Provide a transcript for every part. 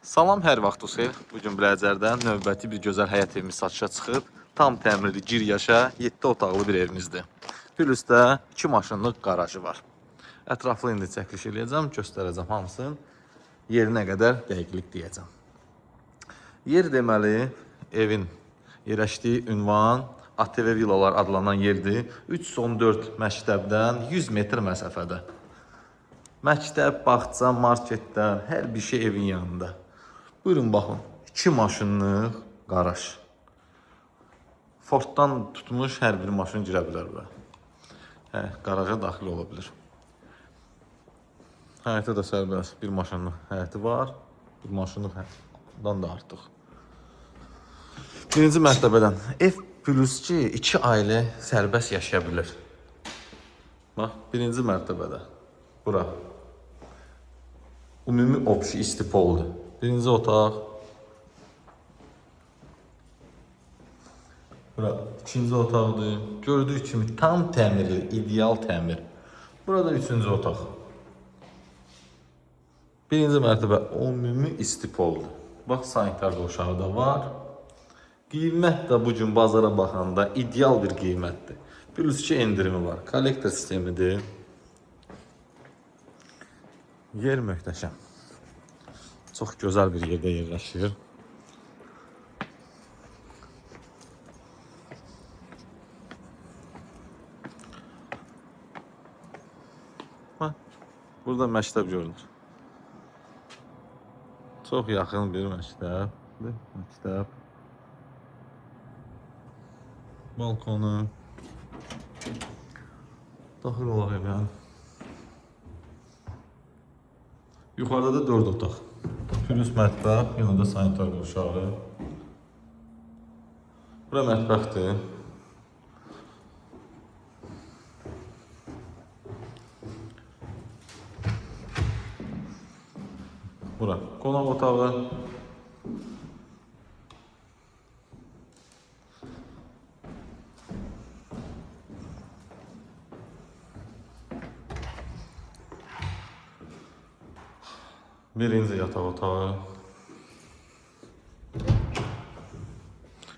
Salam, hər vaxtınız xeyir. Bugün Bilərzərdən növbəti bir gözəl həyət evimiz satışa çıxıb. Tam təmirli, gir yaşa, 7 otaqlı bir evimizdir. Pülüsdə 2 maşınlıq qarajı var. Ətraflı indi çəkiliş eləyəcəm, göstərəcəm hamısını. Yerinə qədər dəqiqlik deyəcəm. Yer deməli, evin yerləşdiyi ünvan ATV Villalar adlanan yerdir. 314 məktəbdən 100 metr məsafədə. Məktəb, bağça, marketdən, hər bir şey evin yanında. Buyurun baxın, 2 maşınlıq qaraj. Forddan tutmuş hər bir maşın girə bilər bura. Qaraja daxil ola bilir. Həyətə də sərbəst bir maşınlıq həyəti var. Bir maşınlıq həyətdən da artıq. Birinci mərtəbədən ev plus ki, 2 ailə sərbəst yaşaya bilir. Bax, birinci mərtəbədə. Bura. Ümumi opşi istipoldur. Birinci otaq. Bura ikinci otaqdır. Gördüyü kimi tam təmirli, ideal təmir. Burada üçüncü otaq. Birinci mərtəbə ümumi istipoldur. Bax, sanitar qoşağı da var. Qiymət də bugün bazara baxanda ideal bir qiymətdir. Plus ki, endirimi var. Kollektor sistemidir. Yer möhtəşəm. Çox gözəl bir yerdə yerləşir. Burada məktəb görünür. Çox yaxın bir məktəb. Balkonu. Daxil olaq evə. Yuxarıda da 4 otaq. Plus mətbəx, yenə də sanitar qoşağı. Bura mətbəxdir. Bura qonaq otağı. Birinci yataq otağı.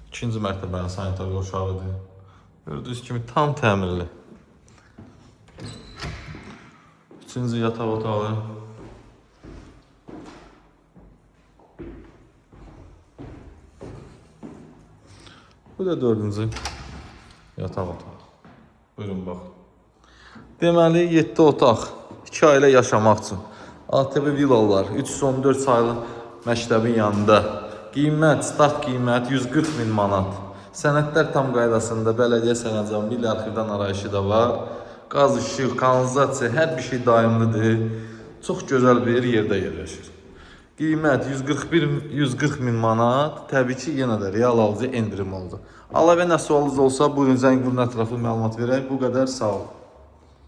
İkinci mərtəbənin sanitar qoşağıdır. Gördüyünüz kimi tam təmirli. Üçüncü yataq otağı. Bu da dördüncü yataq otağı. Buyurun bax. Deməli 7 otaq 2 ailə yaşamaq üçün. ATV Villalar 314 sayılı məktəbin yanında. Qiymət, start qiymət 140 min manat. Sənədlər tam qaydasında, bələdiyyə sənəcamı, milli arxivdən arayışı da var. Qaz, işıq, kanalizasiya, hər bir şey daimlidir. Çox gözəl bir yerdə yerləşir. Qiymət 140 min manat. Təbii ki, yenə də real alıcı endirim oldu. Əlavə nə sualınız olsa, buyurun zəng vurun, ətraflı məlumat verək. Bu qədər, sağ olun.